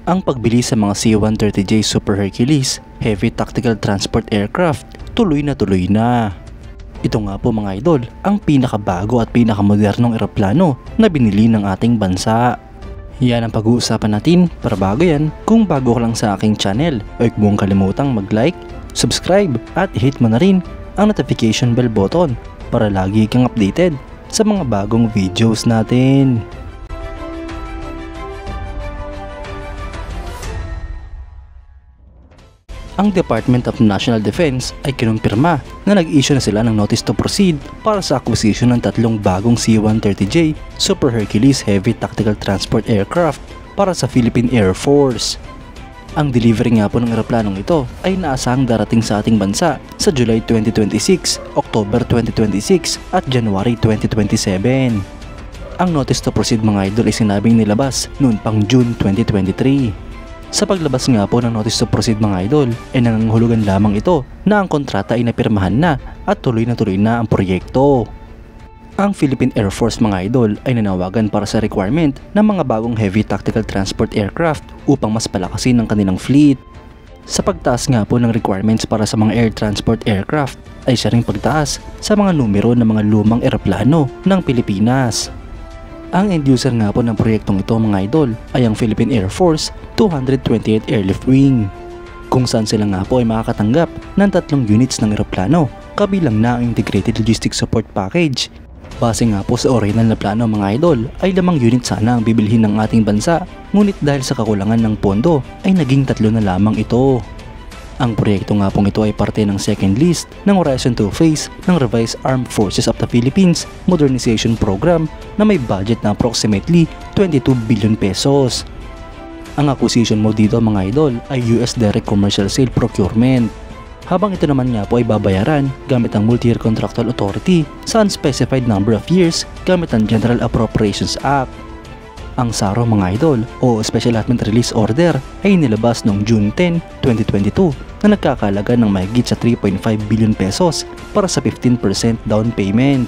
Ang pagbili sa mga C-130J Super Hercules Heavy Tactical Transport Aircraft tuloy na. Ito nga po mga idol, ang pinakabago at pinakamodernong eroplano na binili ng ating bansa. Yan ang pag-uusapan natin, para bago yan, kung bago ka lang sa aking channel, huwag mong kalimutang mag-like, subscribe at hit mo na rin ang notification bell button para lagi kang updated sa mga bagong videos natin. Ang Department of National Defense ay kinumpirma na nag-issue na sila ng notice to proceed para sa acquisition ng tatlong bagong C-130J Super Hercules Heavy Tactical Transport Aircraft para sa Philippine Air Force. Ang delivery nga po ng eroplanong ito ay naasahang darating sa ating bansa sa July 2026, October 2026 at January 2027. Ang notice to proceed mga idol ay sinabing nilabas noon pang June 2023. Sa paglabas nga po ng notice to proceed mga idol ay nangangahulugan lamang ito na ang kontrata ay napirmahan na at tuloy na ang proyekto. Ang Philippine Air Force mga idol ay nanawagan para sa requirement ng mga bagong heavy tactical transport aircraft upang mas palakasin ang kanilang fleet. Sa pagtaas nga po ng requirements para sa mga air transport aircraft ay siya ring pagtaas sa mga numero ng mga lumang eroplano ng Pilipinas. Ang end user nga po ng proyektong ito mga idol ay ang Philippine Air Force 228th Airlift Wing, kung saan sila nga po ay makakatanggap ng 3 units ng eroplano kabilang na ang Integrated Logistics Support Package. Base nga po sa original na plano mga idol ay 5 unit sana ang bibilhin ng ating bansa, ngunit dahil sa kakulangan ng pondo ay naging 3 na lamang ito. Ang proyekto nga pong ito ay parte ng second list ng Horizon 2 phase ng Revised Armed Forces of the Philippines Modernization Program na may budget na approximately 22 billion pesos. Ang acquisition mo dito mga idol ay US Direct Commercial Sale Procurement, habang ito naman nga po ay babayaran gamit ang Multi-Year Contractual Authority sa unspecified number of years gamit ang General Appropriations Act. Ang SARO mga idol o Special Allotment Release Order ay nilabas noong June 10, 2022 na nagkakalaga ng mahigit sa 3.5 billion pesos para sa 15% down payment.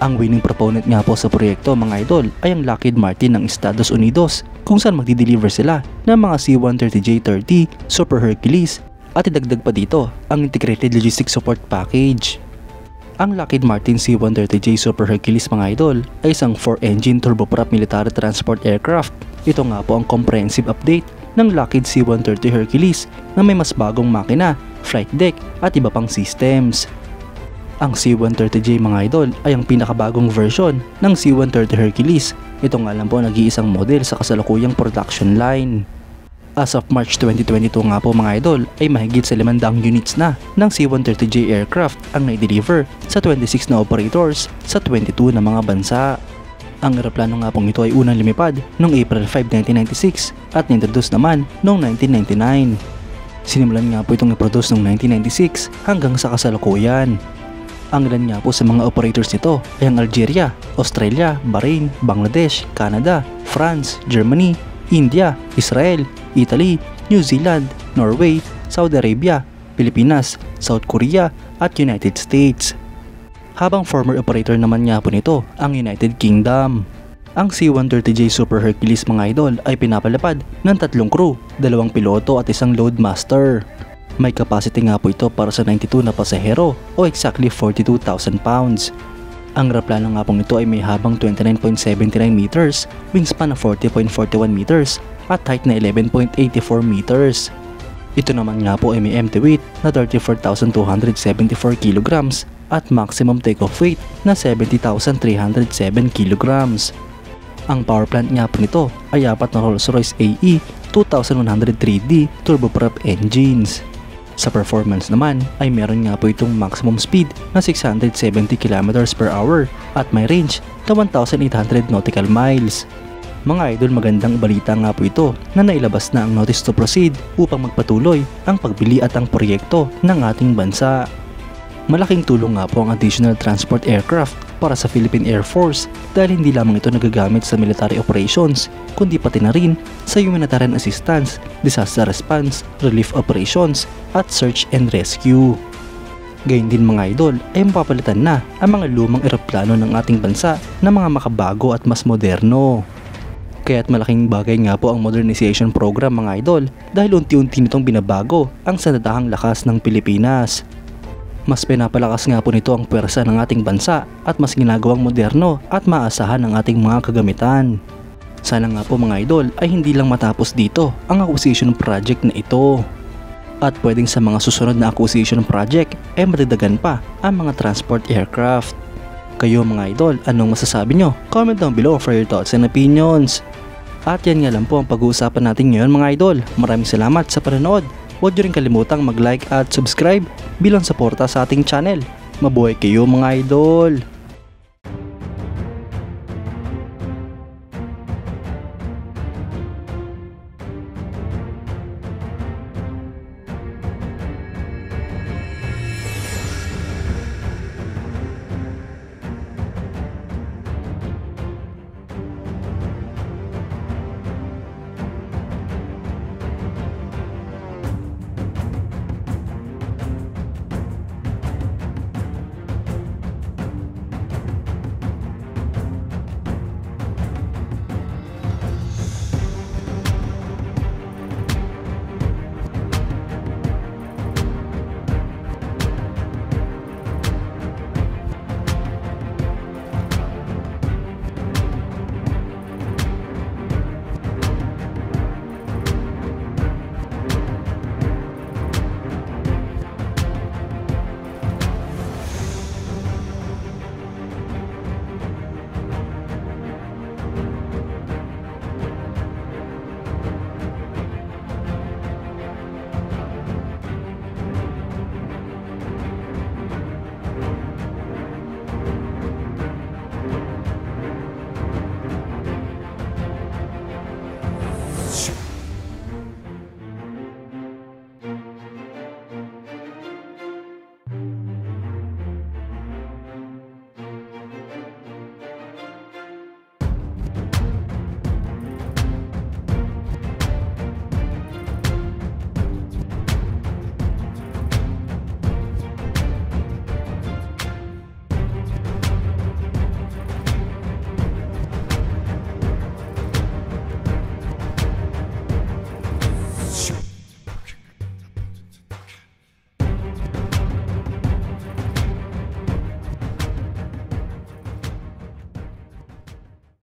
Ang winning proponent nga po sa proyekto mga idol ay ang Lockheed Martin ng Estados Unidos, kung saan magdi-deliver sila ng mga C-130J-30 Super Hercules at idagdag pa dito ang Integrated Logistics Support Package. Ang Lockheed Martin C-130J Super Hercules mga idol ay isang 4-engine turboprop military transport aircraft. Ito nga po ang comprehensive update ng Lockheed C-130 Hercules na may mas bagong makina, flight deck at iba pang systems. Ang C-130J mga idol ay ang pinakabagong version ng C-130 Hercules. Ito nga lang po nag-iisang model sa kasalukuyang production line. As of March 2022 nga po mga idol ay mahigit sa 500 units na ng C-130J aircraft ang na-deliver sa 26 na operators sa 22 na mga bansa. Ang eroplano nga pong ito ay unang lumipad noong April 5, 1996 at nintroduce naman noong 1999. Sinimulan nga po itong i-produce noong 1996 hanggang sa kasalukuyan. Ang ilan nga po sa mga operators nito ay ang Algeria, Australia, Bahrain, Bangladesh, Canada, France, Germany, India, Israel, Italy, New Zealand, Norway, Saudi Arabia, Pilipinas, South Korea at United States. Habang former operator naman nga po nito ang United Kingdom. Ang C-130J Super Hercules mga idol ay pinapalapad ng 3 crew, 2 piloto at 1 loadmaster. May capacity nga po ito para sa 92 na pasahero o exactly 42,000 pounds. Ang eroplano nga pong ito ay may habang 29.79 meters, wingspan na 40.41 meters at height na 11.84 meters. Ito naman nga po ay may empty weight na 34,274 kilograms at maximum takeoff weight na 70,307 kilograms. Ang power plant nga po nito ay 4 na Rolls-Royce AE 2103D turboprop engines. Sa performance naman ay meron nga po itong maximum speed na 670 km/h at may range na 1,800 nautical miles. Mga idol, magandang balita nga po ito na nailabas na ang notice to proceed upang magpatuloy ang pagbili at ang proyekto ng ating bansa. Malaking tulong nga po ang additional transport aircraft para sa Philippine Air Force dahil hindi lamang ito nagagamit sa military operations kundi pati na rin sa humanitarian assistance, disaster response, relief operations at search and rescue. Gayun din mga idol ay mapapalitan na ang mga lumang eroplano ng ating bansa na mga makabago at mas moderno. Kaya't malaking bagay nga po ang modernization program mga idol dahil unti-unti nitong binabago ang sandatahang lakas ng Pilipinas. Mas pinapalakas nga po nito ang pwersa ng ating bansa at mas ginagawang moderno at maasahan ang ating mga kagamitan. Sana nga po mga idol ay hindi lang matapos dito ang acquisition project na ito. At pwedeng sa mga susunod na acquisition project ay madagdagan pa ang mga transport aircraft. Kayo mga idol, anong masasabi nyo? Comment down below for your thoughts and opinions. At yan nga lang po ang pag-uusapan natin ngayon mga idol. Maraming salamat sa panonood. Huwag nyo rin kalimutang mag-like at subscribe bilang suporta sa ating channel. Mabuhay kayo mga idol!